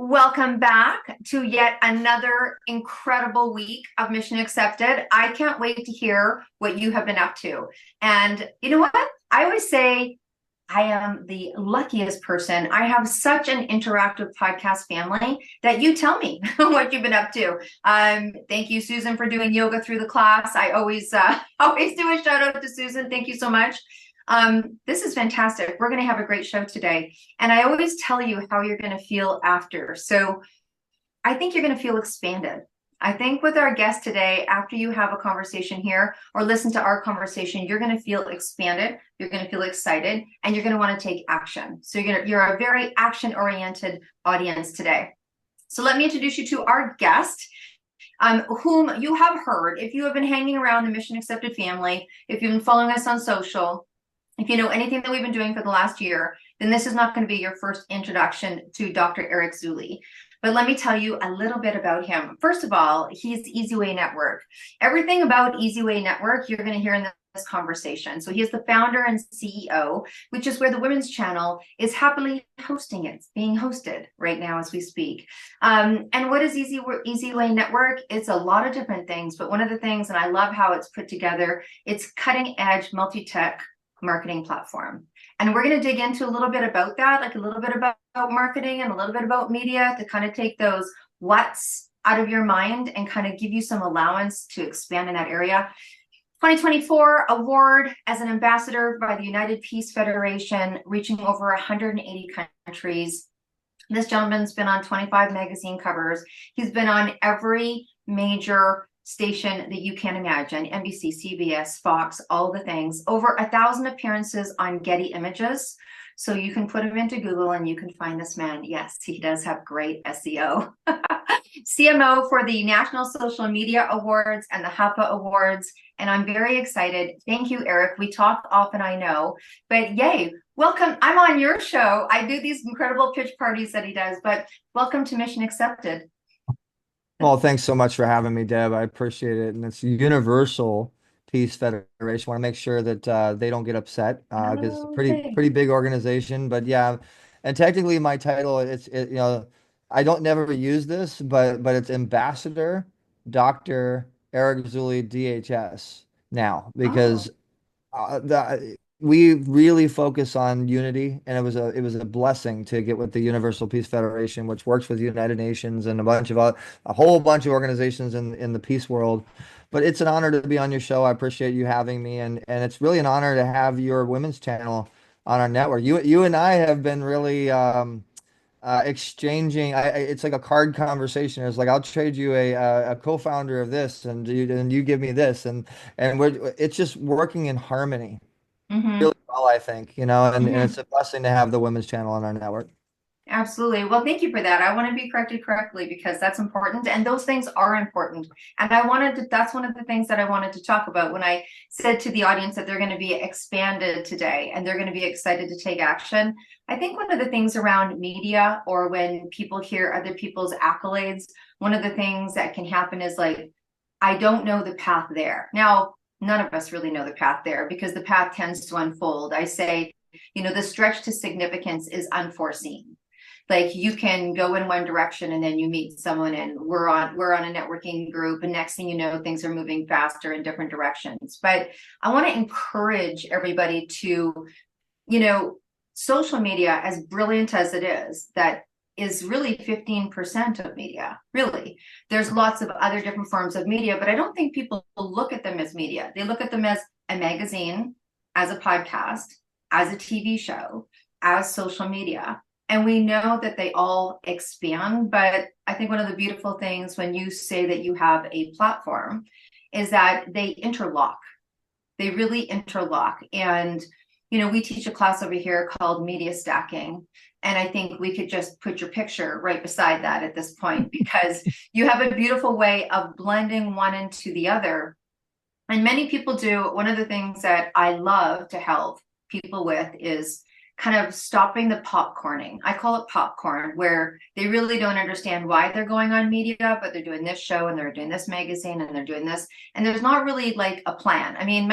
Welcome back to yet another incredible week of Mission Accepted. I can't wait to hear what you have been up to. And you know what? I always say I am the luckiest person. I have such an interactive podcast family that you tell me what you've been up to. Thank you, Susan, for doing yoga through the class. I always always do a shout out to Susan. Thank you so much. This is fantastic. We're going to have a great show today. And I always tell you how you're going to feel after. So I think you're going to feel expanded. I think with our guest today, after you have a conversation here or listen to our conversation, you're going to feel expanded, you're going to feel excited, and you're going to want to take action. So you're a very action-oriented audience today. So let me introduce you to our guest, whom you have heard. If you have been hanging around the Mission Accepted family, if you've been following us on social, if you know anything that we've been doing for the last year, then this is not going to be your first introduction to Dr. Eric Zuley. But let me tell you a little bit about him. First of all, he's EZWay Network. Everything about EZWay Network you're going to hear in this conversation. So he is the founder and CEO, which is where the women's channel is happily hosting it. It's being hosted right now as we speak. And what is EZWay Network? It's a lot of different things, but one of the things, and I love how it's put together, it's cutting edge multi-tech marketing platform. And we're going to dig into a little bit about that, like a little bit about marketing and a little bit about media to kind of take those what's out of your mind and kind of give you some allowance to expand in that area. 2024 award as an ambassador by the United Peace Federation, reaching over 180 countries. This gentleman's been on 25 magazine covers. He's been on every major station that you can imagine, NBC, CBS, Fox, all the things, over 1,000 appearances on Getty Images. So you can put him into Google and you can find this man. Yes, he does have great SEO. CMO for the National Social Media Awards and the HAPA Awards. And I'm very excited. Thank you, Eric. We talk often, I know, but yay, welcome. I'm on your show. I do these incredible pitch parties that he does, but welcome to Mission Accepted. Well, thanks so much for having me, Deb. I appreciate it. And it's Universal Peace Federation. Want to make sure that they don't get upset because it's a Okay. pretty big organization. But yeah, and technically my title I don't never use this, but it's Ambassador Dr. Eric Zuley DHS now Oh, because we really focus on unity, and it was a blessing to get with the Universal Peace Federation, which works with the United Nations and a whole bunch of organizations in the peace world. But it's an honor to be on your show. I appreciate you having me, and it's really an honor to have your women's channel on our network. You and I have been really exchanging. It's like a card conversation. It's like I'll trade you a co-founder of this, and you give me this, and it's just working in harmony mm-hmm. really well, I think, and it's Mm-hmm. a blessing to have the women's channel on our network. Absolutely. Well, thank you for that. I want to be corrected correctly because that's important. And those things are important. And that's one of the things that I wanted to talk about when I said to the audience that they're going to be expanded today and they're going to be excited to take action. I think one of the things around media or when people hear other people's accolades, one of the things that can happen is like, I don't know the path there. Now, none of us really know the path there because the path tends to unfold. I say, the stretch to significance is unforeseen. Like you can go in one direction and then you meet someone and we're on a networking group and next thing you know things are moving faster in different directions. But I want to encourage everybody to, social media, as brilliant as it is, that is really 15% of media. Really, there's lots of other different forms of media, but I don't think people look at them as media. They look at them as a magazine, as a podcast, as a TV show, as social media. And we know that they all expand, but I think one of the beautiful things when you say that you have a platform is that they interlock. They really interlock. And, we teach a class over here called media stacking. And I think we could just put your picture right beside that at this point, because you have a beautiful way of blending one into the other. And many people do. One of the things that I love to help people with is kind of stopping the popcorning. I call it popcorn, where they really don't understand why they're going on media, but they're doing this show and they're doing this magazine and they're doing this. And there's not really like a plan. I mean,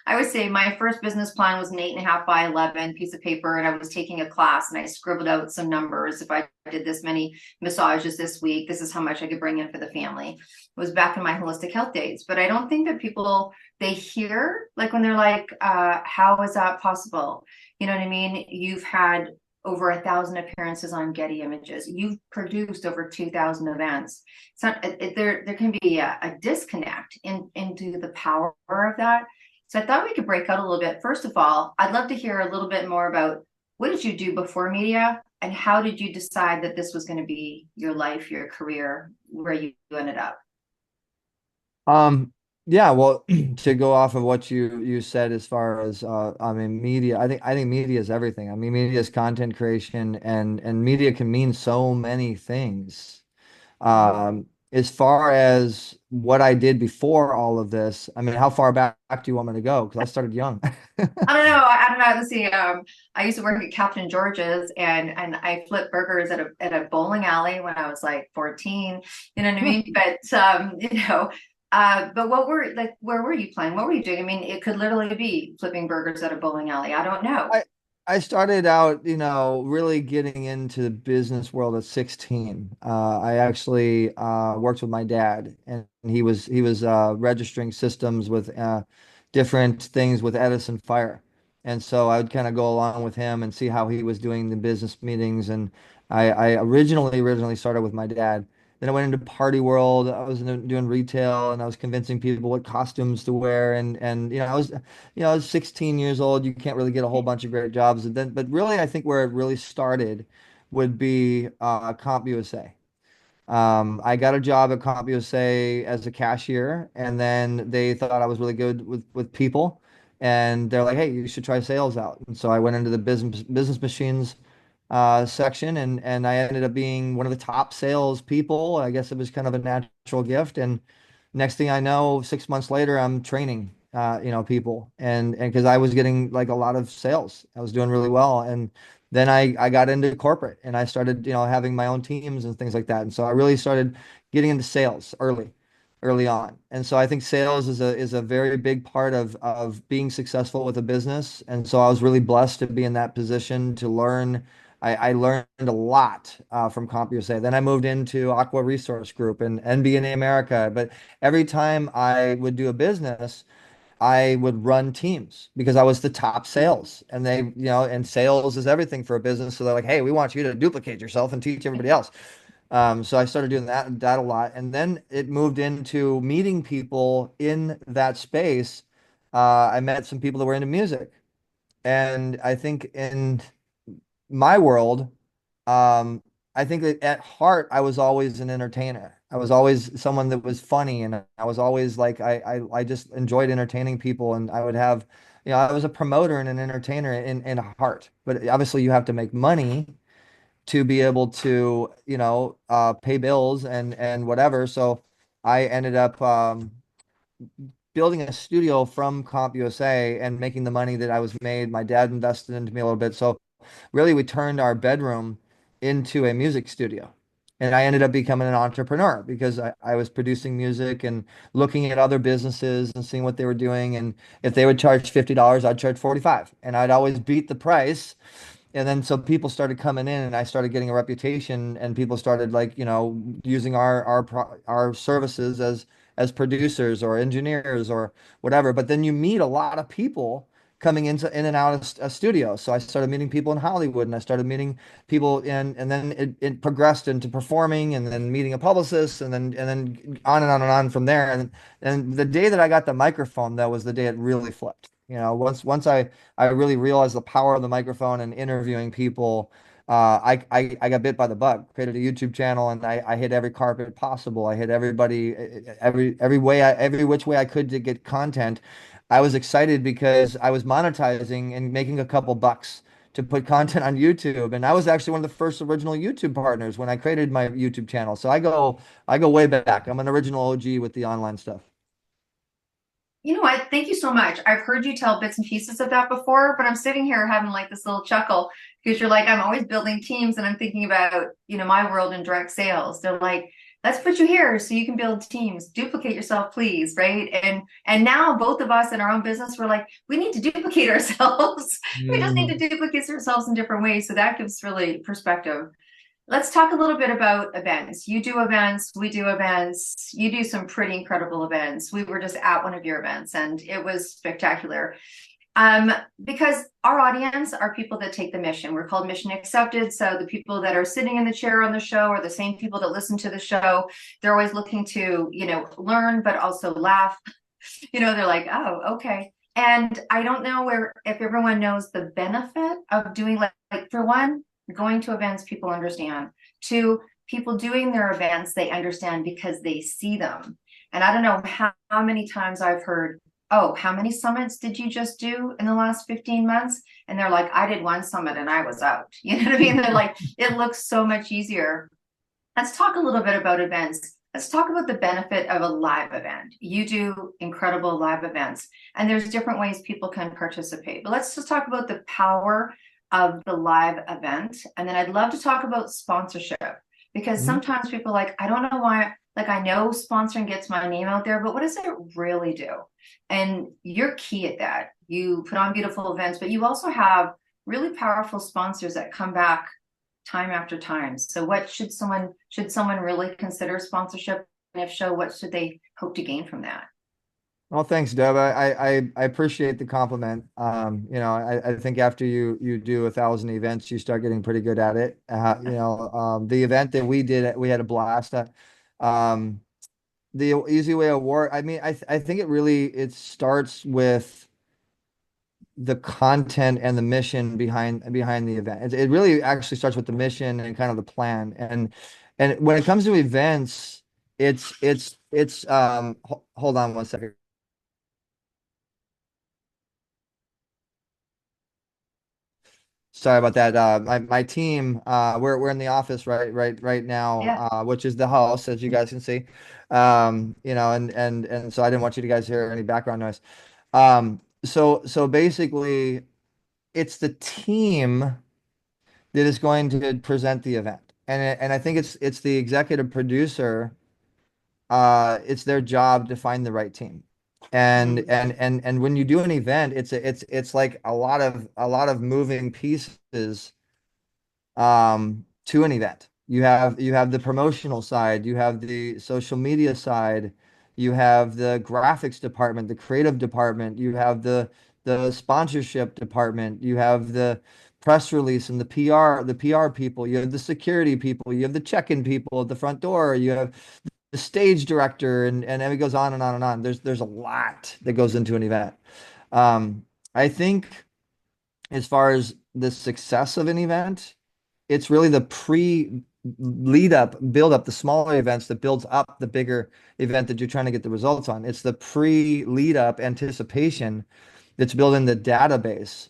I would say my first business plan was an 8.5 by 11 piece of paper, and I was taking a class and I scribbled out some numbers. If I did this many massages this week, this is how much I could bring in for the family. It was back in my holistic health days. But I don't think that people, they hear like when they're like, how is that possible? You know what I mean? You've had over 1,000 appearances on Getty Images. You've produced over 2,000 events. So there can be a disconnect into the power of that. So I thought we could break out a little bit. First of all, I'd love to hear a little bit more about what did you do before media, and how did you decide that this was going to be your life, your career, where you ended up? Um, yeah, well, to go off of what you said as far as I mean media, I think media is everything. I mean media is content creation, and media can mean so many things. As far as what I did before all of this, I mean, how far back do you want me to go? Because I started young. I don't know. I don't know. Let's see. I used to work at Captain George's, and I flipped burgers at a bowling alley when I was like 14. You know what I mean? But but where were you playing? What were you doing? I mean, it could literally be flipping burgers at a bowling alley. I don't know. I I started out, really getting into the business world at 16. I actually worked with my dad, and he was registering systems with different things with Edison Fire, and so I would kind of go along with him and see how he was doing the business meetings. And I originally started with my dad. Then I went into party world. I was doing retail, and I was convincing people what costumes to wear, and I was 16 years old. You can't really get a whole bunch of great jobs. And then, but really, I think where it really started would be CompUSA. I got a job at CompUSA as a cashier, and then they thought I was really good with people, and they're like, "Hey, you should try sales out." And so I went into the business machines section, and I ended up being one of the top sales people. I guess it was kind of a natural gift. And next thing I know, 6 months later, I'm training, people, and because I was getting like a lot of sales, I was doing really well. And then I got into corporate, and I started, having my own teams and things like that. And so I really started getting into sales early on. And so I think sales is a very big part of being successful with a business. And so I was really blessed to be in that position to learn. I learned a lot from CompUSA. Then I moved into Aqua Resource Group and NBNA America. But every time I would do a business, I would run teams because I was the top sales. And and sales is everything for a business. So they're like, hey, we want you to duplicate yourself and teach everybody else. So I started doing that a lot. And then it moved into meeting people in that space. I met some people that were into music. And I think in my world, um, I think that at heart, I was always an entertainer. I was always someone that was funny, and I was always like, I just enjoyed entertaining people. And I would have, I was a promoter and an entertainer in heart. But obviously, you have to make money to be able to, pay bills and whatever. So I ended up building a studio from CompUSA and making the money that I was made. My dad invested into me a little bit. So really, we turned our bedroom into a music studio. And I ended up becoming an entrepreneur because I was producing music and looking at other businesses and seeing what they were doing. And if they would charge $50, I'd charge 45. And I'd always beat the price. And then so people started coming in, and I started getting a reputation, and people started like, using our services as producers or engineers or whatever. But then you meet a lot of people coming in and out of a studio. So I started meeting people in Hollywood, and I started meeting people and then it progressed into performing, and then meeting a publicist, and then on and on and on from there. And the day that I got the microphone, that was the day it really flipped. Once I really realized the power of the microphone and interviewing people. I got bit by the bug, created a YouTube channel, and I hit every carpet possible. I hit everybody, every which way I could to get content. I was excited because I was monetizing and making a couple bucks to put content on YouTube. And I was actually one of the first original YouTube partners when I created my YouTube channel. So I go way back. I'm an original OG with the online stuff. You know what? Thank you so much. I've heard you tell bits and pieces of that before, but I'm sitting here having like this little chuckle because you're like, I'm always building teams and I'm thinking about, my world in direct sales. They're like, let's put you here so you can build teams. Duplicate yourself, please, right? And now both of us in our own business, we're like, we need to duplicate ourselves. We just need Mm. to duplicate ourselves in different ways. So that gives really perspective. Let's talk a little bit about events. You do events, we do events. You do some pretty incredible events. We were just at one of your events and it was spectacular. Um, because our audience are people that take the mission. We're called mission accepted. So the people that are sitting in the chair on the show are the same people that listen to the show. They're always looking to, learn, but also laugh. They're like, oh, okay. And I don't know where if everyone knows the benefit of doing like for one, going to events, people understand. Two, people doing their events, they understand because they see them. And I don't know how many times I've heard, oh, how many summits did you just do in the last 15 months? And they're like, I did one summit and I was out. You know what I mean? They're like, it looks so much easier. Let's talk a little bit about events. Let's talk about the benefit of a live event. You do incredible live events, and there's different ways people can participate. But let's just talk about the power of the live event. And then I'd love to talk about sponsorship because Mhm. sometimes people are like, I don't know why, like I know sponsoring gets my name out there, but what does it really do? And you're key at that. You put on beautiful events, but you also have really powerful sponsors that come back time after time. So what should someone really consider sponsorship? And if so, what should they hope to gain from that? Well, thanks, Deb. I appreciate the compliment. I think after you do 1,000 events, you start getting pretty good at it. The event that we did, we had a blast. Um, the EZWay Award. I mean, I think it starts with the content and the mission behind the event. It really actually starts with the mission and kind of the plan. And when it comes to events, hold on one second. Sorry about that. My team, we're in the office right now, Yeah. which is the house, as you guys can see. And so I didn't want you to guys hear any background noise. So basically, it's the team that is going to present the event, and I think it's the executive producer. It's their job to find the right team. Mm-hmm. And when you do an event, it's like a lot of moving pieces to an event. You have the promotional side, you have the social media side, you have the graphics department, the creative department, you have the sponsorship department, you have the press release and the PR people, you have the security people, you have the check-in people at the front door, you have the stage director, and it goes on and on and on. There's a lot that goes into an event. I think as far as the success of an event, it's really the pre lead up, build up, the smaller events that builds up the bigger event that you're trying to get the results on. It's the pre lead up anticipation that's building the database.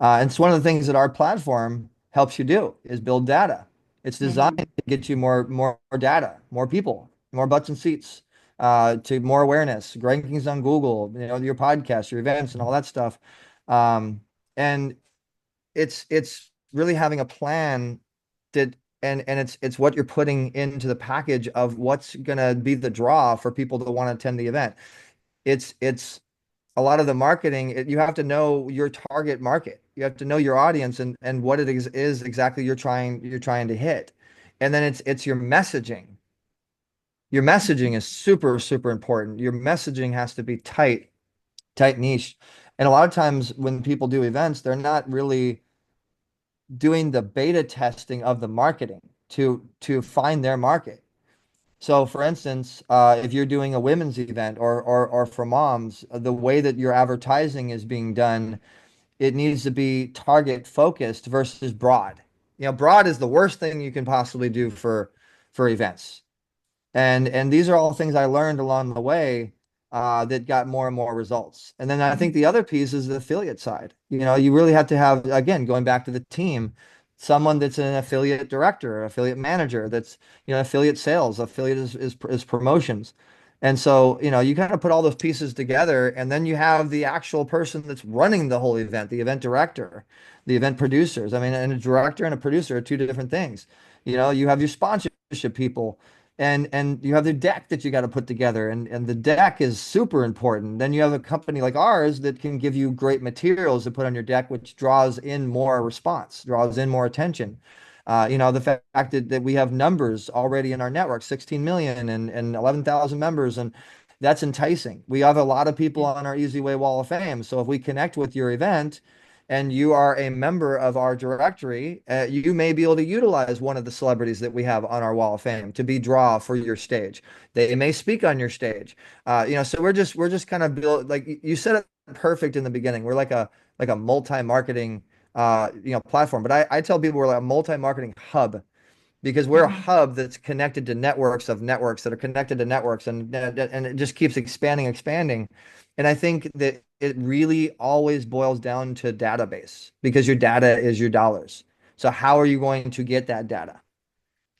And it's one of the things that our platform helps you do is build data. It's designed Mm-hmm. to get you more data, more people, more butts and seats, to more awareness, rankings on Google, your podcast, your events, and all that stuff. And it's really having a plan that and it's what you're putting into the package of what's gonna be the draw for people to want to attend the event. It's a lot of the marketing. You have to know your target market. You have to know your audience and what it is exactly you're trying to hit. And then it's your messaging. Your messaging is super, super important. Your messaging has to be tight niche. And a lot of times when people do events, they're not really doing the beta testing of the marketing to find their market. So, for instance, if you're doing a women's event or for moms, the way that your advertising is being done, it needs to be target focused versus broad. Broad is the worst thing you can possibly do for events. And these are all things I learned along the way, that got more and more results. And then I think the other piece is the affiliate side. You really have to have, again, going back to the team, someone that's an affiliate director, affiliate manager, that's affiliate sales, affiliate is promotions. And so, you kind of put all those pieces together, and then you have the actual person that's running the whole event, the event director, the event producers. I mean, and a director and a producer are two different things. You have your sponsorship people, and you have the deck that you got to put together, and the deck is super important. Then you have a company like ours that can give you great materials to put on your deck, which draws in more response, draws in more attention. The fact that we have numbers already in our network, 16 million and 11,000 members, and that's enticing. We have a lot of people on our EZWay Wall of Fame. So if we connect with your event and you are a member of our directory, you may be able to utilize one of the celebrities that we have on our Wall of Fame to be draw for your stage. They may speak on your stage. So we're just kind of build, like you said it perfect in the beginning. We're like a multi-marketing platform. But I tell people we're like a multi-marketing hub because we're a Mhm. hub that's connected to networks of networks that are connected to networks, and it just keeps expanding, expanding. And I think that it really always boils down to database because your data is your dollars. So how are you going to get that data?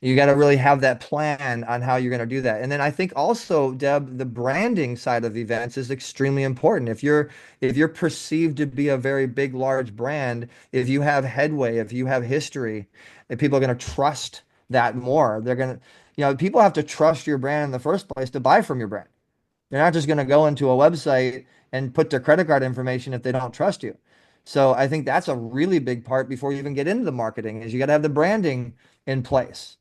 You got to really have that plan on how you're going to do that. And then I think also, Deb, the branding side of events is extremely important. If you're perceived to be a very big, large brand, if you have headway, if you have history, and people are going to trust that more. They're going to, people have to trust your brand in the first place to buy from your brand. They're not just going to go into a website and put their credit card information if they don't trust you. So I think that's a really big part before you even get into the marketing is you got to have the branding in place.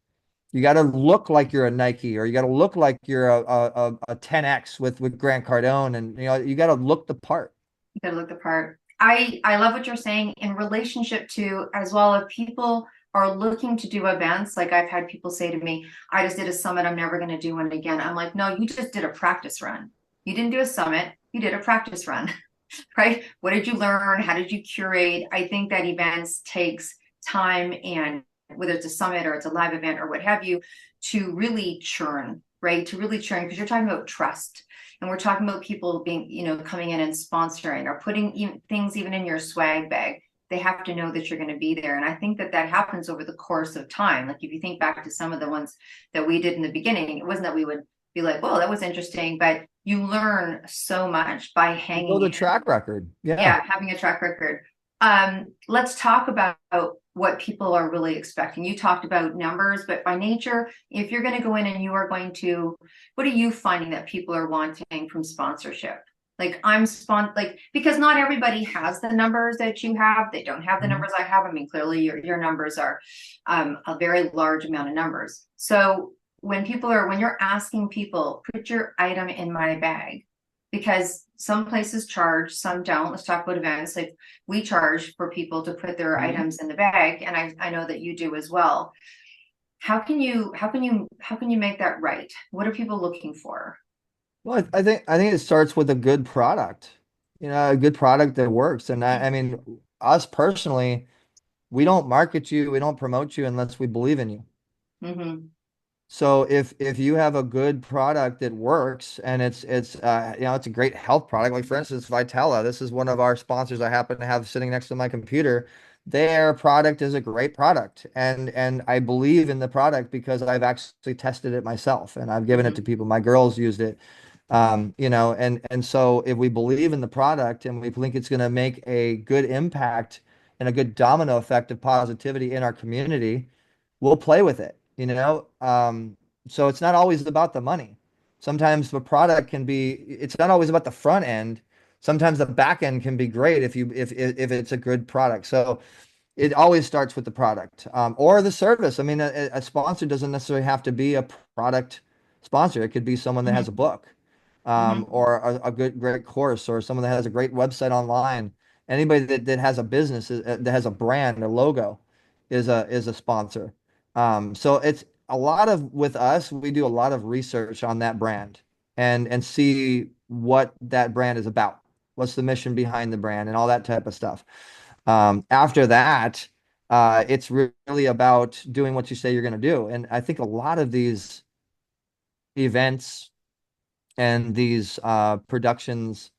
You got to look like you're a Nike, or you got to look like you're a 10X with Grant Cardone, and you got to look the part. You gotta look the part. I love what you're saying in relationship to as well. If people are looking to do events, like I've had people say to me, I just did a summit, I'm never going to do one again. I'm like, no, you just did a practice run. You didn't do a summit, you did a practice run. Right? What did you learn? How did you curate? I think that events takes time, and whether it's a summit or it's a live event or what have you, to really churn, right? To really churn, because you're talking about trust. And we're talking about people being, coming in and sponsoring or putting things even in your swag bag. They have to know that you're going to be there. And I think that that happens over the course of time. Like if you think back to some of the ones that we did in the beginning, it wasn't that we would be like, "Whoa, that was interesting," but you learn so much by You build hanging a track record. Yeah. yeah, having a track record. Let's talk about what people are really expecting. You talked about numbers, but by nature, if you're going to go in and you are going to, what are you finding that people are wanting from sponsorship? Like because not everybody has the numbers that you have. They don't have the Mhm. numbers I have. I mean, clearly your numbers are a very large amount of numbers. So when you're asking people, put your item in my bag, because some places charge, some don't. Let's talk about events. Like we charge for people to put their Mhm. items in the bag, and I know that you do as well. How can you make that right? What are people looking for? Well, I think it starts with a good product, a good product that works. And I mean, us personally, we don't market you, we don't promote you unless we believe in you. Mm-hmm. So if you have a good product that works and it's a great health product, like for instance Vitella, this is one of our sponsors I happen to have sitting next to my computer. Their product is a great product, and I believe in the product because I've actually tested it myself and I've given it to Mm-hmm. people. My girls used it. And so if we believe in the product and we think it's going to make a good impact and a good domino effect of positivity in our community, we'll play with it. So it's not always about the money. Sometimes the product can be, it's not always about the front end. Sometimes the back end can be great if it's a good product. So it always starts with the product, or the service. I mean, a sponsor doesn't necessarily have to be a product sponsor. It could be someone that has a Mm-hmm. book, Mm-hmm. or a good, great course, or someone that has a great website online. Anybody that has a business, that has a brand, a logo, is a sponsor. So it's a lot of with us, we do a lot of research on that brand and see what that brand is about. What's the mission behind the brand and all that type of stuff. After that, it's really about doing what you say you're going to do. And I think a lot of these events and these productions,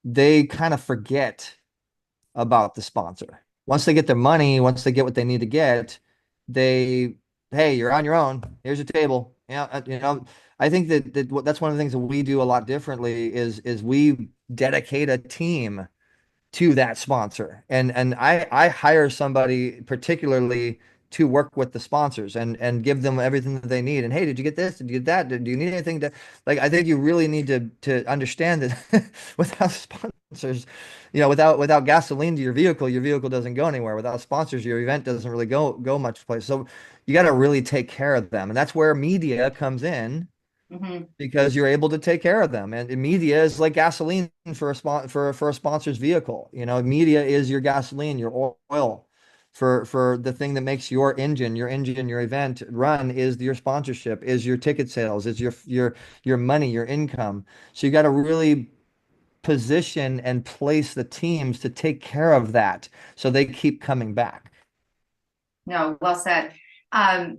they kind of forget about the sponsor. Once they get their money, once they get what they need to get, they, hey, you're on your own. Here's your table. I think that's one of the things that we do a lot differently is we dedicate a team to that sponsor. And I hire somebody particularly to work with the sponsors and give them everything that they need. And hey, did you get this? Did you get that? Do you need anything to like I think you really need to understand that without sponsors, without gasoline to your vehicle doesn't go anywhere. Without sponsors, your event doesn't really go much place. So you got to really take care of them. And that's where media comes in Hmm. because you're able to take care of them. And media is like gasoline for a sponsor's vehicle. Media is your gasoline, your oil for the thing that makes your event run is your sponsorship, is your ticket sales, is your money, your income. So you got to really position and place the teams to take care of that so they keep coming back. No, well said. Um,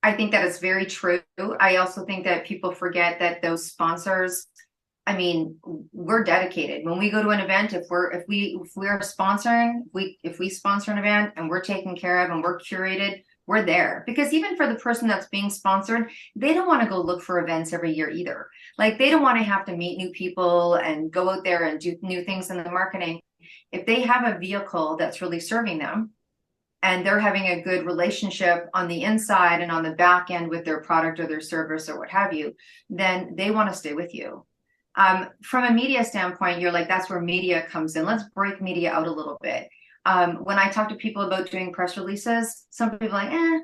I think that is very true. I also think that people forget that those sponsors, I mean, we're dedicated. When we go to an event, if we're sponsoring, if we sponsor an event and we're taken care of and we're curated, we're there. Because even for the person that's being sponsored, they don't want to go look for events every year either. Like they don't want to have to meet new people and go out there and do new things in the marketing. If they have a vehicle that's really serving them, and they're having a good relationship on the inside and on the back end with their product or their service or what have you, then they want to stay with you. From a media standpoint, you're like, that's where media comes in. Let's break media out a little bit. When I talk to people about doing press releases, some people are like,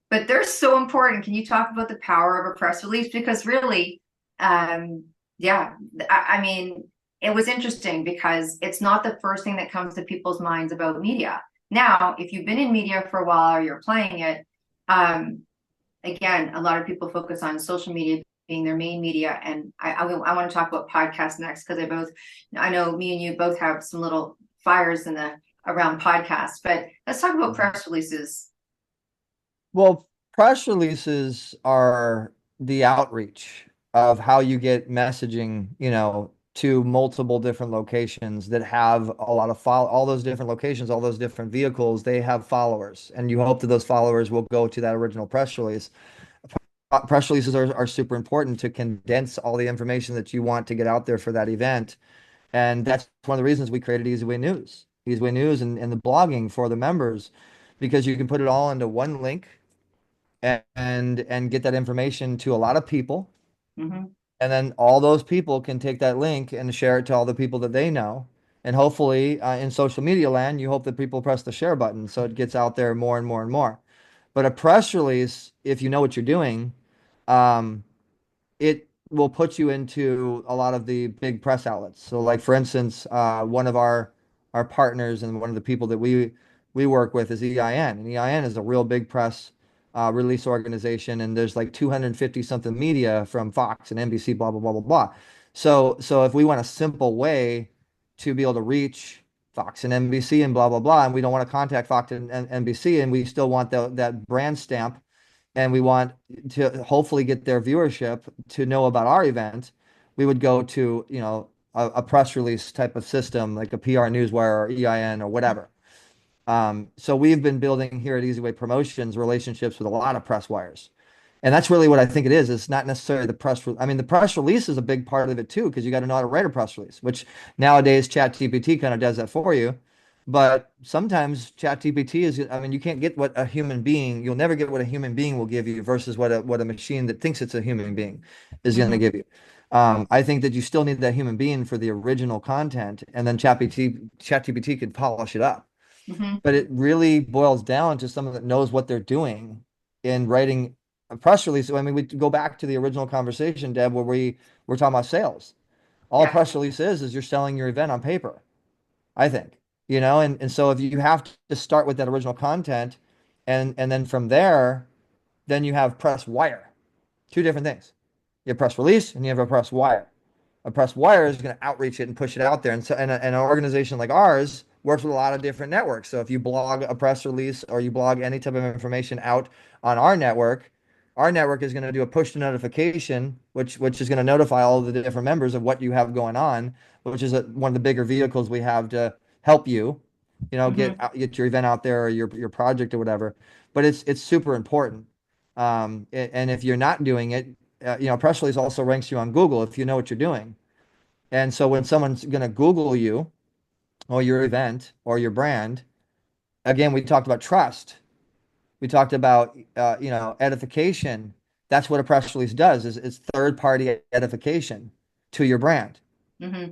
but they're so important. Can you talk about the power of a press release? Because really, yeah, I mean, it was interesting because it's not the first thing that comes to people's minds about media. Now, if you've been in media for a while or you're playing it, um, again, a lot of people focus on social media being their main media. And I want to talk about podcasts next because I know me and you both have some little fires around podcasts, but let's talk about press releases. Well, press releases are the outreach of how you get messaging, to multiple different locations that have a lot of follow all those different locations, all those different vehicles, they have followers, and you hope that those followers will go to that original press release. Press releases are super important to condense all the information that you want to get out there for that event. And that's one of the reasons we created EZWay News and the blogging for the members, because you can put it all into one link and get that information to a lot of people. Hmm. And then all those people can take that link and share it to all the people that they know. And hopefully, in social media land, you hope that people press the share button so it gets out there more and more and more. But a press release, if you know what you're doing, um, it will put you into a lot of the big press outlets. So, like for instance, one of our partners and one of the people that we work with is EIN, and EIN is a real big press release organization, and there's like 250 something media from Fox and NBC, blah blah blah blah blah. So if we want a simple way to be able to reach Fox and NBC and blah blah blah, and we don't want to contact Fox and NBC, and we still want that brand stamp and we want to hopefully get their viewership to know about our event, we would go to, a press release type of system like a PR Newswire or EIN or whatever. So we've been building here at EZWay Promotions relationships with a lot of press wires. And that's really what I think it is. It's not necessarily the I mean, the press release is a big part of it too, because you got to know how to write a press release, which nowadays ChatGPT kind of does that for you. But sometimes ChatGPT I mean, you can't get what a human being, you'll never get what a human being will give you versus what a machine that thinks it's a human being is going to Hmm. give you. I think that you still need that human being for the original content, and then ChatGPT could polish it up. Hmm. But it really boils down to someone that knows what they're doing in writing a press release. I mean, we go back to the original conversation, Deb, where we were talking about sales. All a Yeah. press release is you're selling your event on paper, I think. And so if you have to start with that original content and then from there, then you have press wire. Two different things. You have press release and you have a press wire. A press wire is going to outreach it and push it out there. And so, and an organization like ours works with a lot of different networks. So if you blog a press release or you blog any type of information out on our network is going to do a push to notification, which is going to notify all of the different members of what you have going on, which is one of the bigger vehicles we have to help you, Hmm. get your event out there or your project or whatever. But it's super important. And if you're not doing it, press release also ranks you on Google if you know what you're doing. And so when someone's going to Google you or your event or your brand, again, we talked about trust. We talked about, edification. That's what a press release does is it's third party edification to your brand. Hmm.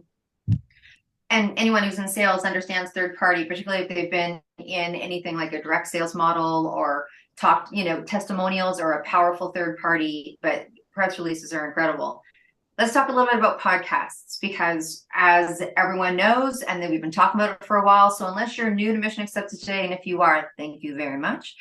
And anyone who's in sales understands third party, particularly if they've been in anything like a direct sales model or talked, testimonials or a powerful third party, but press releases are incredible. Let's talk a little bit about podcasts because as everyone knows, and then we've been talking about it for a while. So unless you're new to Mission Accepted today, and if you are, thank you very much.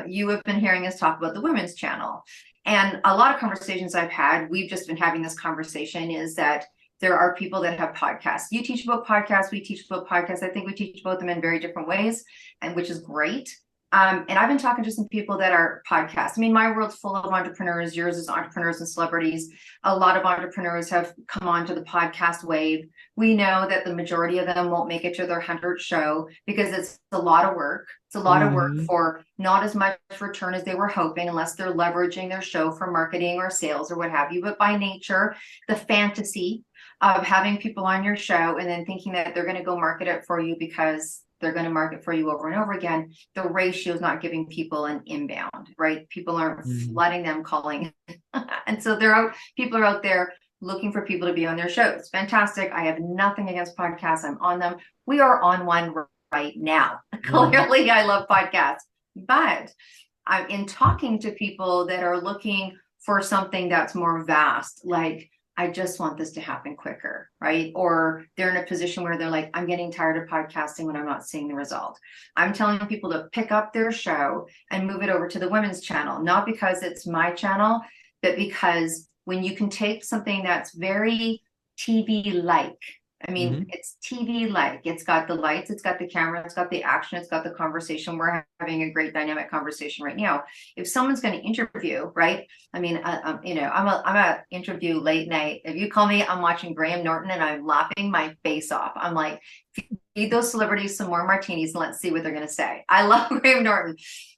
You have been hearing us talk about the women's channel. And a lot of conversations I've had, we've just been having this conversation is that there are people that have podcasts. You teach about podcasts, we teach about podcasts. I think we teach about them in very different ways, and which is great. And I've been talking to some people that are podcasts. I mean, my world's full of entrepreneurs. Yours is entrepreneurs and celebrities. A lot of entrepreneurs have come onto the podcast wave. We know that the majority of them won't make it to their 100th show because it's a lot of work. It's a lot of work for not as much return as they were hoping, unless they're leveraging their show for marketing or sales or what have you. But by nature, the fantasy of having people on your show and then thinking that they're going to go market it for you because they're going to market for you over and over again, the ratio is not giving people an inbound, right? People aren't flooding them calling. And so people are out there looking for people to be on their shows. Fantastic. I have nothing against podcasts. I'm on them. We are on one right now. Clearly, I love podcasts. But I'm in talking to people that are looking for something that's more vast, like I just want this to happen quicker, right? Or they're in a position where they're like, I'm getting tired of podcasting when I'm not seeing the result. I'm telling people to pick up their show and move it over to the women's channel, not because it's my channel, but because when you can take something that's very TV-like, I mean, it's TV-like. It's got the lights, it's got the camera, it's got the action, it's got the conversation. We're having a great dynamic conversation right now. If someone's going to interview, right? I mean, I'm a interview late night. If you call me, I'm watching Graham Norton and I'm laughing my face off. I'm like, feed those celebrities some more martinis and let's see what they're going to say. I love Graham Norton.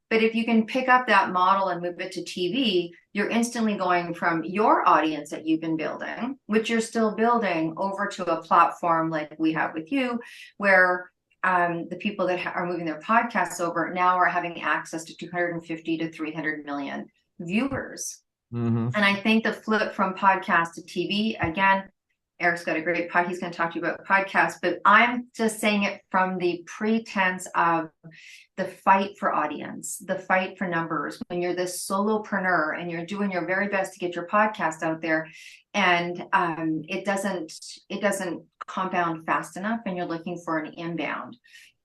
But if you can pick up that model and move it to TV, you're instantly going from your audience that you've been building, which you're still building, over to a platform like we have with you, where the people that are moving their podcasts over now are having access to 250 to 300 million viewers. And I think the flip from podcast to TV, again, Eric's got a great pod. He's going to talk to you about podcasts, but I'm just saying it from the pretense of the fight for audience, the fight for numbers. When you're this solopreneur and you're doing your very best to get your podcast out there, and it doesn't compound fast enough, and you're looking for an inbound,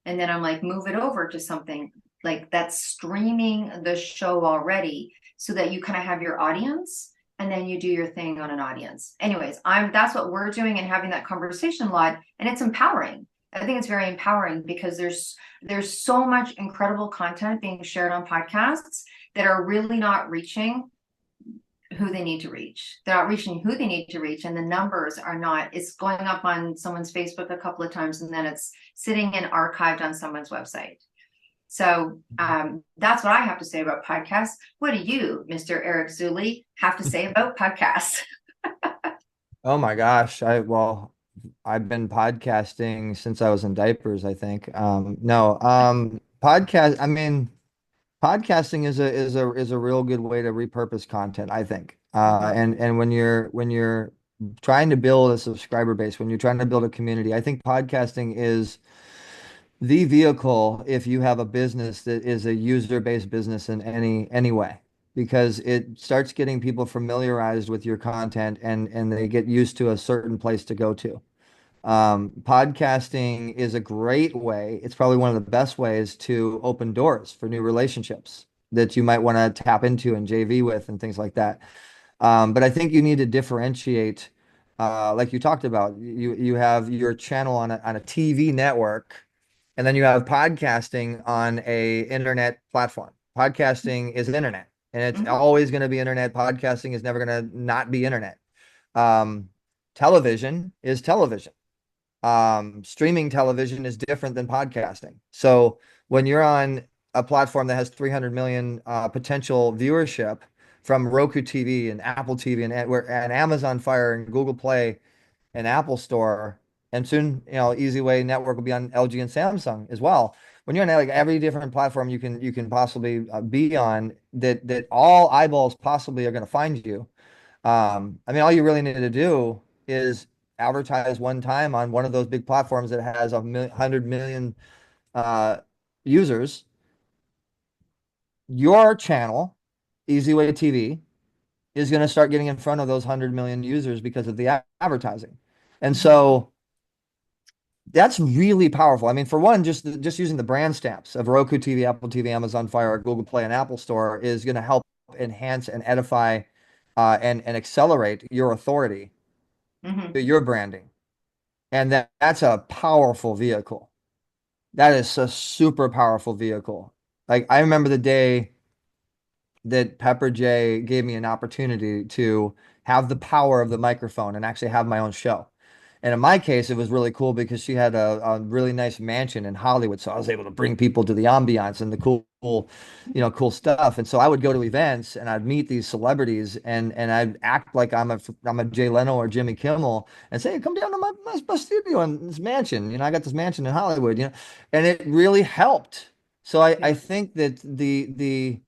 and then I'm like, move it over to something like that's streaming the show already, so that you kind of have your audience. And then you do your thing on an audience. Anyways, that's what we're doing and having that conversation a lot. And it's empowering. I think it's very empowering because there's so much incredible content being shared on podcasts that are really not reaching who they need to reach. They're not reaching who they need to reach. And the numbers are not, it's going up on someone's Facebook a couple of times and then it's sitting and archived on someone's website. So that's what I have to say about podcasts. What do you, Mr. Eric Zuley, have to say about podcasts? Oh my gosh. I've been podcasting since I was in diapers, I think. I mean, podcasting is a real good way to repurpose content, I think. And when you're trying to build a subscriber base, when you're trying to build a community, I think podcasting is the vehicle if you have a business that is a user-based business in any way, because it starts getting people familiarized with your content and they get used to a certain place to go to. Podcasting is a great way. It's probably one of the best ways to open doors for new relationships that you might want to tap into and JV with and things like that. But I think you need to differentiate, like you talked about. You have your channel on a TV network, and then you have podcasting on a internet platform. Podcasting is internet, and it's always going to be internet. Podcasting is never going to not be internet. Television is television. Streaming television is different than podcasting. So when you're on a platform that has 300 million potential viewership, from Roku TV and Apple TV and Amazon Fire and Google Play and Apple Store, and soon, EZWay Network will be on LG and Samsung as well. When you're on like every different platform you can possibly be on, that all eyeballs possibly are going to find you. I mean, all you really need to do is advertise one time on one of those big platforms that has 100 million uh, users. Your channel, EZWay TV, is going to start getting in front of those 100 million users because of the advertising. And so that's really powerful. I mean, for one, just using the brand stamps of Roku TV, Apple TV, Amazon Fire, Google Play, and Apple Store is going to help enhance and edify and accelerate your authority Hmm. to your branding. And that's a powerful vehicle. That is a super powerful vehicle. Like I remember the day that Pepper J gave me an opportunity to have the power of the microphone and actually have my own show. And in my case, it was really cool because she had a really nice mansion in Hollywood. So I was able to bring people to the ambiance and the cool stuff. And so I would go to events and I'd meet these celebrities and I'd act like I'm a Jay Leno or Jimmy Kimmel and say, come down to my studio in this mansion. I got this mansion in Hollywood, and it really helped. So I Yeah. think that the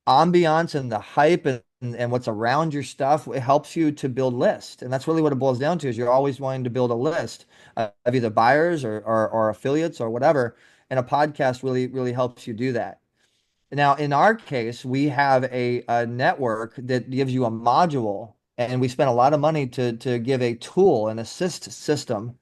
ambiance and the hype and what's around your stuff, it helps you to build list. And that's really what it boils down to is you're always wanting to build a list of either buyers or affiliates or whatever. And a podcast really, really helps you do that. Now, in our case, we have a network that gives you a module, and we spent a lot of money to give a tool, an assist system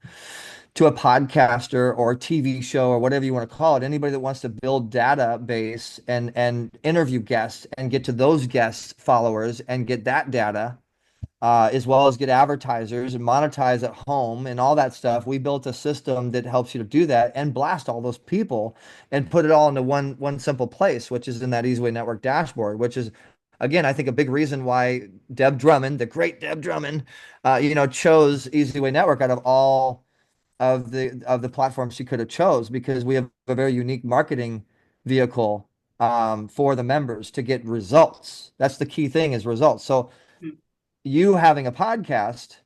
to a podcaster or TV show or whatever you want to call it, anybody that wants to build database and interview guests and get to those guests followers and get that data, as well as get advertisers and monetize at home and all that stuff. We built a system that helps you to do that and blast all those people and put it all into one simple place, which is in that EZWay Network dashboard, which is again, I think a big reason why Deb Drummond, the great Deb Drummond, chose EZWay Network out of all of the platforms she could have chose, because we have a very unique marketing vehicle for the members to get results. That's the key thing, is results. So you having a podcast,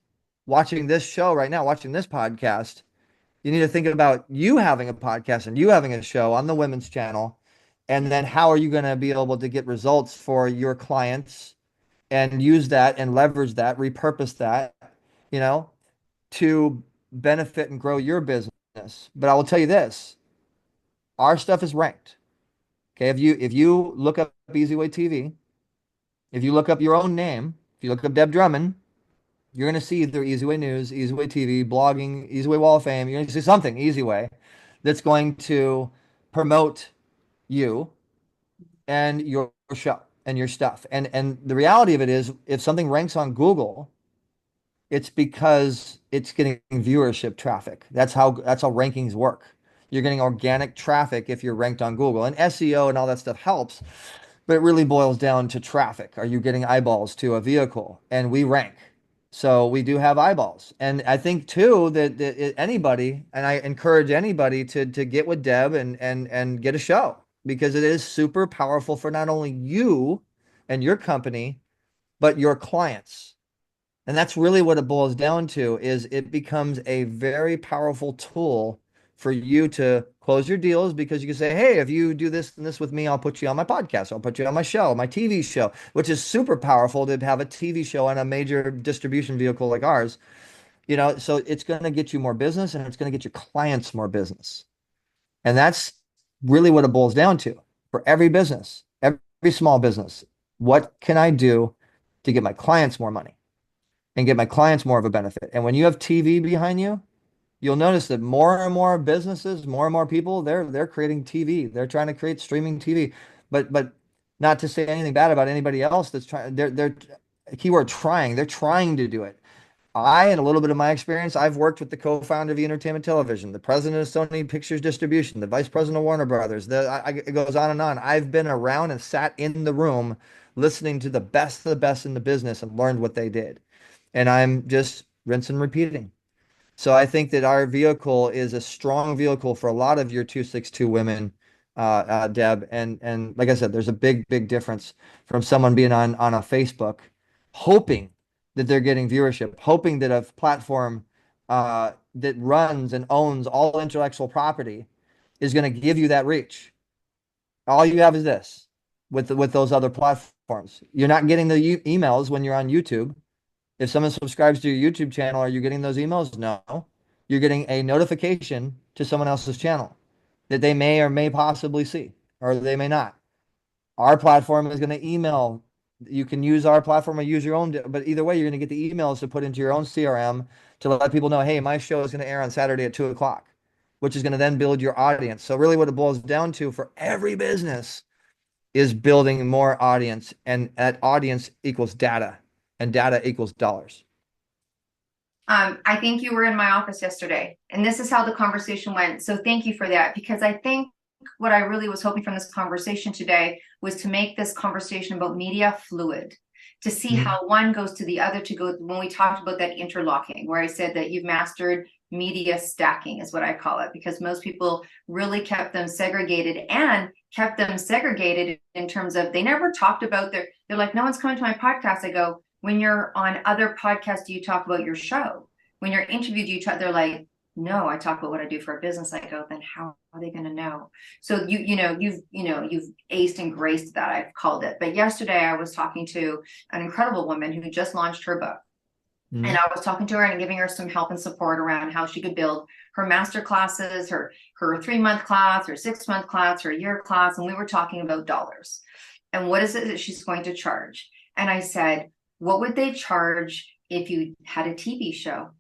watching this show right now, watching this podcast, you need to think about you having a podcast and you having a show on the women's channel. And then how are you going to be able to get results for your clients and use that and leverage that, repurpose that, you know, to benefit and grow your business. But I will tell you this, our stuff is ranked. Okay. If you look up EZWay TV, if you look up your own name, if you look up Deb Drummond, you're going to see either EZWay News, EZWay TV, blogging, EZWay Wall of Fame. You're going to see something EZWay that's going to promote you and your show and your stuff. And the reality of it is, if something ranks on Google, it's because it's getting viewership traffic. That's how rankings work. You're getting organic traffic if you're ranked on Google. And SEO and all that stuff helps, but it really boils down to traffic. Are you getting eyeballs to a vehicle? And we rank. So we do have eyeballs. And I think too that anybody, and I encourage anybody to get with Deb and get a show, because it is super powerful for not only you and your company, but your clients. And that's really what it boils down to, is it becomes a very powerful tool for you to close your deals, because you can say, hey, if you do this and this with me, I'll put you on my podcast. I'll put you on my show, my TV show, which is super powerful to have a TV show on a major distribution vehicle like ours. So it's going to get you more business and it's going to get your clients more business. And that's really what it boils down to for every business, every small business. What can I do to get my clients more money and get my clients more of a benefit? And when you have TV behind you, you'll notice that more and more businesses, more and more people, they're creating TV. They're trying to create streaming TV. But not to say anything bad about anybody else that's trying, they're keyword trying. They're trying to do it. And a little bit of my experience, I've worked with the co-founder of Entertainment Television, the president of Sony Pictures Distribution, the vice president of Warner Brothers. It goes on and on. I've been around and sat in the room listening to the best of the best in the business and learned what they did. And I'm just rinse and repeating. So I think that our vehicle is a strong vehicle for a lot of your 262 women Deb. And like I said, there's a big difference from someone being on a Facebook, hoping that they're getting viewership, hoping that a platform that runs and owns all intellectual property is going to give you that reach. All you have is this with those other platforms. You're not getting the emails when you're on YouTube. If someone subscribes to your YouTube channel, are you getting those emails? No. You're getting a notification to someone else's channel that they may or may possibly see, or they may not. Our platform is going to email. You can use our platform or use your own, but either way, you're going to get the emails to put into your own CRM to let people know, hey, my show is going to air on Saturday at 2 o'clock, which is going to then build your audience. So really what it boils down to for every business is building more audience, and that audience equals data, and data equals dollars. I think you were in my office yesterday, and this is how the conversation went. So thank you for that, because I think what I really was hoping from this conversation today was to make this conversation about media fluid, to see Mhm. how one goes to the other, to go when we talked about that interlocking, where I said that you've mastered media stacking is what I call it, because most people really kept them segregated, and kept them segregated in terms of they never talked about they're like, no one's coming to my podcast. I go, when you're on other podcasts, do you talk about your show? When you're interviewed, they're like, no, I talk about what I do for a business. I go, then how are they going to know? So you've aced and graced that, I've called it. But yesterday I was talking to an incredible woman who just launched her book. And Mhm. I was talking to her and giving her some help and support around how she could build her master classes, her 3 month class, her 6 month class, her year class. And we were talking about dollars. And what is it that she's going to charge? And I said, what would they charge if you had a TV show?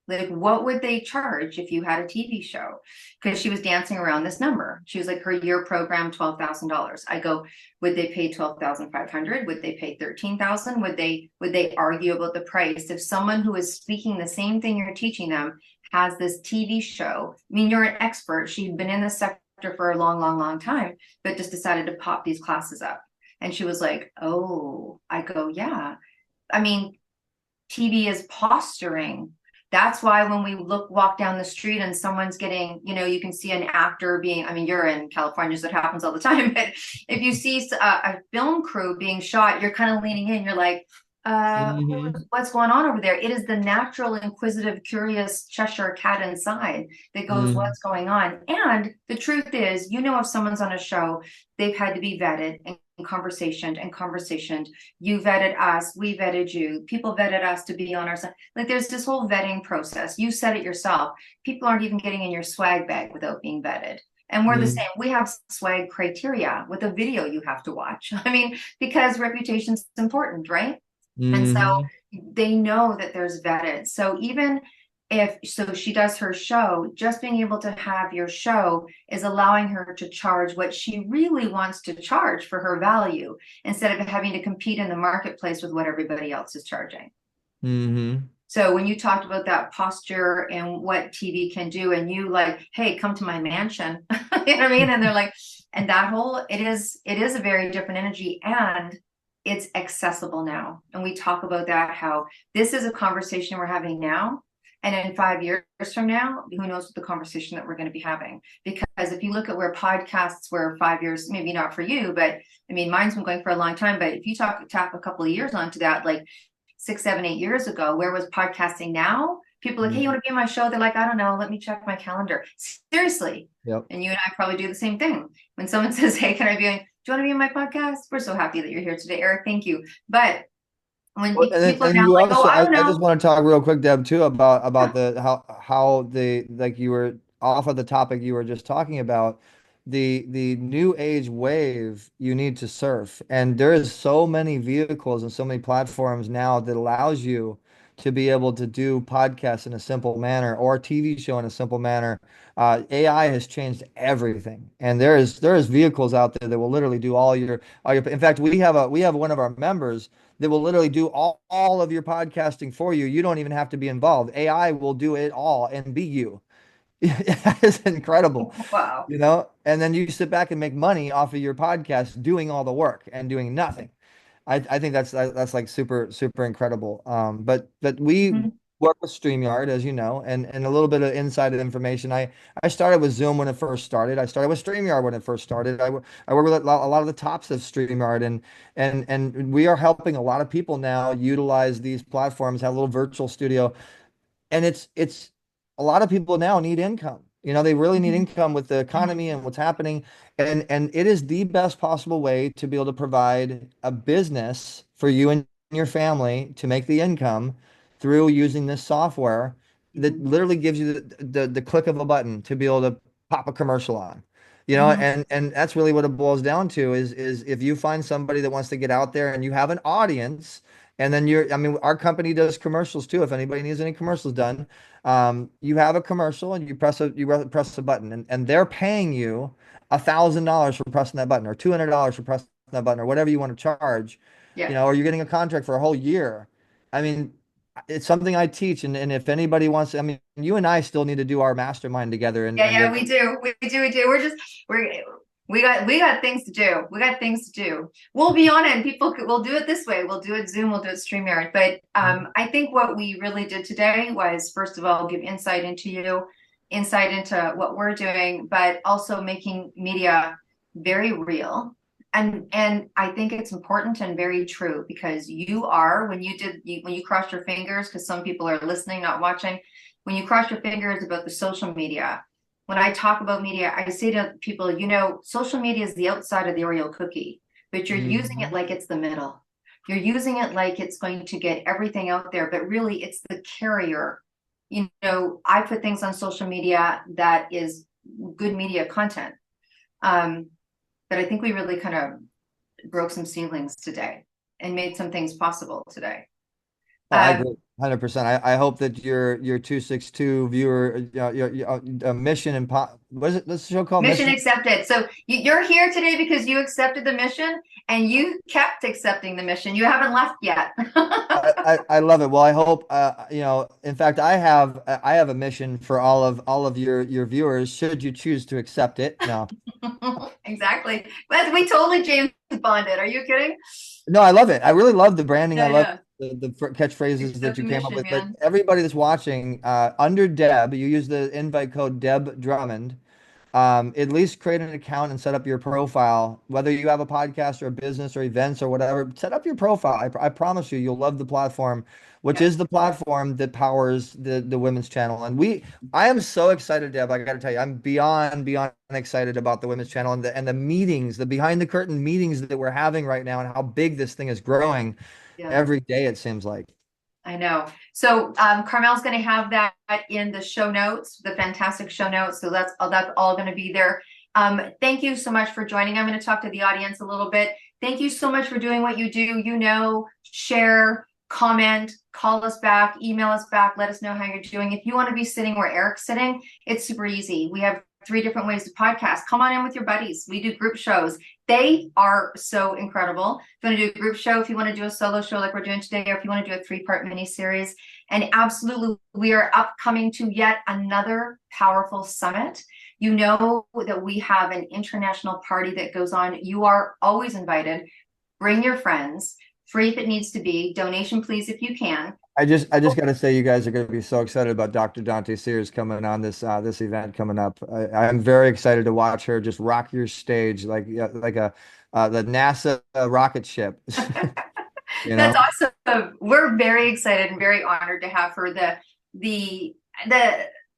Like, what would they charge if you had a TV show? Because she was dancing around this number. She was like, her year program, $12,000. I go, would they pay 12,500? Would they pay 13,000? Would they argue about the price? If someone who is speaking the same thing you're teaching them has this TV show, I mean, you're an expert. She'd been in the sector for a long time, but just decided to pop these classes up. And she was like, oh, I go, yeah. I mean, TV is posturing. That's why when we walk down the street and someone's getting, you can see an actor being, I mean, you're in California, so it happens all the time, but if you see a film crew being shot, you're kind of leaning in, you're like, Mhm. what's going on over there? It is the natural, inquisitive, curious Cheshire cat inside that goes, Mhm. what's going on? And the truth is, if someone's on a show, they've had to be vetted and conversationed. You vetted us, we vetted you, people vetted us to be on our side. Like, there's this whole vetting process. You said it yourself. People aren't even getting in your swag bag without being vetted. And we're the Mhm. same. We have swag criteria with a video you have to watch. I mean, because reputation's important, right? And so Mhm. they know that there's vetted. So even if she does her show, just being able to have your show is allowing her to charge what she really wants to charge for her value, instead of having to compete in the marketplace with what everybody else is charging. Mhm. So when you talked about that posture and what TV can do, and you like, hey, come to my mansion, you know what I mean? And they're like, and that whole, it is a very different energy, and it's accessible now. And we talk about that, how this is a conversation we're having now. And in 5 years from now, who knows what the conversation that we're going to be having? Because if you look at where podcasts were 5 years, maybe not for you, but I mean, mine's been going for a long time. But if you tap a couple of years onto that, like 6, 7, 8 years ago, where was podcasting now? People are like, hey, you Mhm. want to be on my show? They're like, I don't know, let me check my calendar. Seriously. Yep. And you and I probably do the same thing. When someone says, hey, can I be on, do you want to be on my podcast? We're so happy that you're here today, Eric. Thank you. But when Well, people are and now you like, oh, also, I don't I just know. want to talk real quick, Deb, too, about Yeah. the how the, like, you were off of the topic you were just talking about, the new age wave you need to surf. And there is so many vehicles and so many platforms now that allows you to be able to do podcasts in a simple manner, or a TV show in a simple manner. AI has changed everything, and there is vehicles out there that will literally do all your. In fact, we have one of our members that will literally do all of your podcasting for you. You don't even have to be involved. AI will do it all and be you. It's incredible, Wow. And then you sit back and make money off of your podcast doing all the work and doing nothing. I think that's like super incredible. But we Mhm. work with StreamYard, as you know, and a little bit of inside information. I started with Zoom when it first started. I started with StreamYard when it first started. I work with a lot of the tops of StreamYard, and we are helping a lot of people now utilize these platforms, have a little virtual studio, and it's a lot of people now need income. You know, they really need Mhm. income with the economy and what's happening. And it is the best possible way to be able to provide a business for you and your family to make the income through using this software that Mhm. literally gives you the click of a button to be able to pop a commercial on. You know, Mhm. and that's really what it boils down to is if you find somebody that wants to get out there and you have an audience, and then I mean, our company does commercials too. If anybody needs any commercials done, you have a commercial and you press a button, and they're paying you $1,000 for pressing that button, or $200 for pressing that button, or whatever you want to charge, Yeah. or you're getting a contract for a whole year. I mean, it's something I teach, and if anybody wants, I mean, you and I still need to do our mastermind together, Yeah, and yeah, we do. We do. We're we got things to do. We got things to do. We'll be on it and we'll do it this way. We'll do it Zoom, we'll do it StreamYard. But I think what we really did today was, first of all, give insight into you, insight into what we're doing, but also making media very real. And I think it's important and very true, because you are, when you crossed your fingers, because some people are listening, not watching, when you cross your fingers about the social media, when I talk about media, I say to people, social media is the outside of the Oreo cookie, but you're using it Mhm. like it's the middle. You're using it like it's going to get everything out there, but really it's the carrier. I put things on social media that is good media content. Um, but I think we really kind of broke some ceilings today and made some things possible today. Oh, I Um, agree, 100%. I hope that your 262 viewer, your mission and what is it? This show called Mission Mission. accepted. So you're here today because you accepted the mission and you kept accepting the mission. You haven't left yet. I love it. Well, I hope in fact, I have a mission for all of your viewers, should you choose to accept it. No. Exactly. But we totally James Bonded. Are you kidding? No, I love it. I really love the branding. I Yeah, love yeah. the catchphrases that Accept you the came up mission, with. But man. everybody that's watching, under Deb, you use the invite code Deb Drummond. At least create an account and set up your profile. Whether you have a podcast or a business or events or whatever, set up your profile. I promise you, you'll love the platform, which Yeah, is the platform that powers the women's channel. And I am so excited, Deb. I got to tell you, I'm beyond excited about the women's channel and the meetings, the behind the curtain meetings that we're having right now, and how big this thing is growing yeah. every day, it seems like. I know. So Carmel's going to have that in the show notes, the fantastic show notes. So that's all going to be there. Thank you so much for joining. I'm going to talk to the audience a little bit. Thank you so much for doing what you do. Share, comment, call us back, email us back, let us know how you're doing. If you want to be sitting where Eric's sitting, it's super easy. We have 3 different ways to podcast. Come on in with your buddies. We do group shows. They are so incredible. If you want to do a group show, if you want to do a solo show like we're doing today, or if you want to do a 3-part mini series. And absolutely, we are upcoming to yet another powerful summit. You know that we have an international party that goes on. You are always invited. Bring your friends. Free if it needs to be. Donation, please, if you can. I just got to say, you guys are going to be so excited about Dr. Dante Sears coming on this event coming up. I'm very excited to watch her just rock your stage like, yeah, like the NASA rocket ship. You That's know? awesome. We're very excited and very honored to have her. The the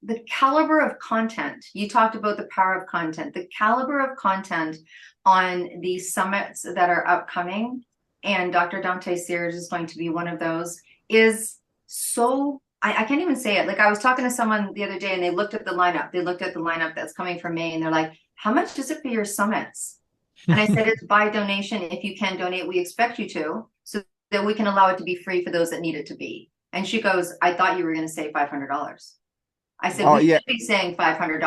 the caliber of content. You talked about the power of content. The caliber of content on the summits that are upcoming, and Dr. Dante Sears is going to be one of those, is so I can't even say it. Like, I was talking to someone the other day and they looked at the lineup. They looked at the lineup that's coming from May and they're like, how much is it for your summits? And I said, it's by donation. If you can donate, we expect you to, so that we can allow it to be free for those that need it to be. And she goes, I thought you were going to say $500. I said, Oh we yeah. should be saying $500.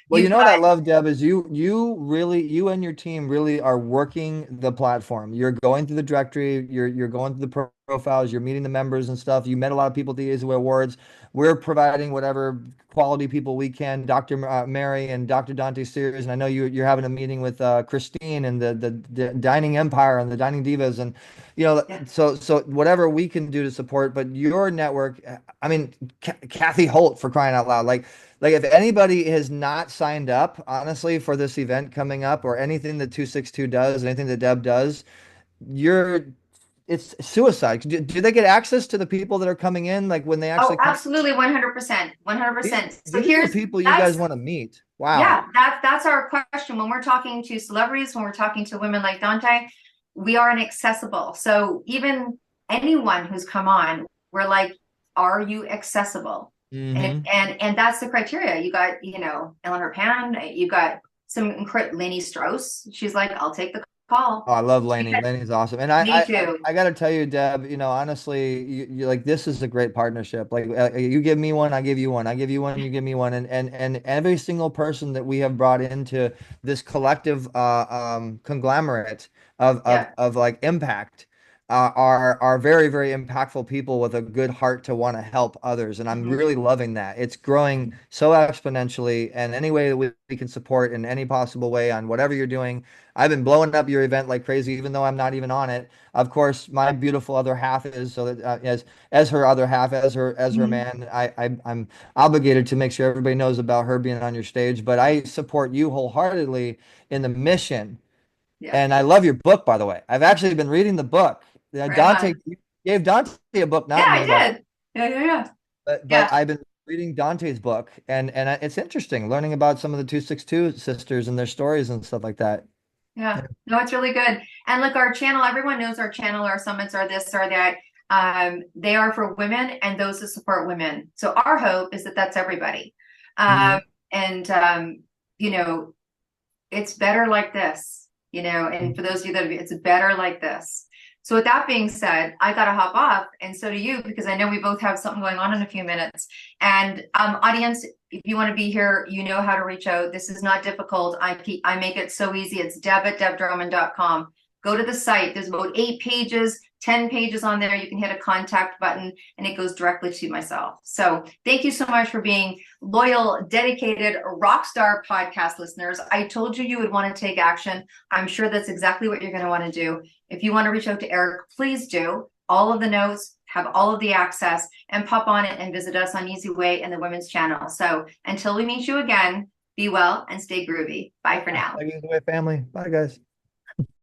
Well, You you know what I guys, love, Deb, is you and your team really are working the platform. You're going through the directory, you're going through the profiles, you're meeting the members and stuff. You met a lot of people at the EZWay Awards. We're providing whatever quality people we can, Dr. Mary and Dr. Dante Sears. And I know you're having a meeting with Christine and the Dining Empire and the Dining Divas. And, Yeah. so whatever we can do to support, but your network, I mean, Kathy Holt, for crying out loud, like if anybody has not signed up, honestly, for this event coming up or anything that 262 does, anything that Deb does, you're it's suicide. Do they get access to the people that are coming in, like when they Oh, actually come? absolutely, 100%, These, 100%. So these are the here's people you guys that's want to meet. Wow. yeah, that's our question when we're talking to celebrities, when we're talking to women like Dante, we are inaccessible. So even anyone who's come on, we're like, are you accessible? And if, Hmm. and that's the criteria. You got, Eleanor Pan, you got some incredible Lainey Strauss. She's like, I'll take the call. Oh, I love She Lainey. said, Lainey's awesome. And me too. I got to tell you, Deb, honestly, you like this is a great partnership. Like you give me one, I give you one. I give you one, you give me one. And every single person that we have brought into this collective conglomerate Yeah. of like impact are very, very impactful people with a good heart to want to help others. And I'm Mhm. really loving that. It's growing so exponentially. And any way that we can support in any possible way on whatever you're doing. I've been blowing up your event like crazy, even though I'm not even on it. Of course, my beautiful other half is, so that as her other half, as her Mhm. man, I'm obligated to make sure everybody knows about her being on your stage. But I support you wholeheartedly in the mission, Yeah. and I love your book, by the way. I've actually been reading the book. Right Dante on. you gave Dante a book, Yeah, not I me, by the way. did. Yeah, yeah, yeah. But Yeah. I've been reading Dante's book, and it's interesting learning about some of the 262 sisters and their stories and stuff like that. Yeah, no, it's really good. And look, our channel, everyone knows our channel, our summits are this or that. They are for women and those who support women. So our hope is that that's everybody. Mhm. And you know, it's better like this, and for those of you that it's better like this. So with that being said, I gotta hop off, and so do you, because I know we both have something going on in a few minutes. And audience, if you want to be here, you know how to reach out. This is not difficult. I make it so easy. It's deb@debdrummond.com. Go to the site. There's about 8 pages, 10 pages on there. You can hit a contact button and it goes directly to myself. So thank you so much for being loyal, dedicated, rock star podcast listeners. I told you you would want to take action. I'm sure that's exactly what you're going to want to do. If you want to reach out to Eric, please do. All of the notes, have all of the access, and pop on it and visit us on EZWay and the Women's Channel. So until we meet you again, be well and stay groovy. Bye for now. Like the way family. Bye, guys.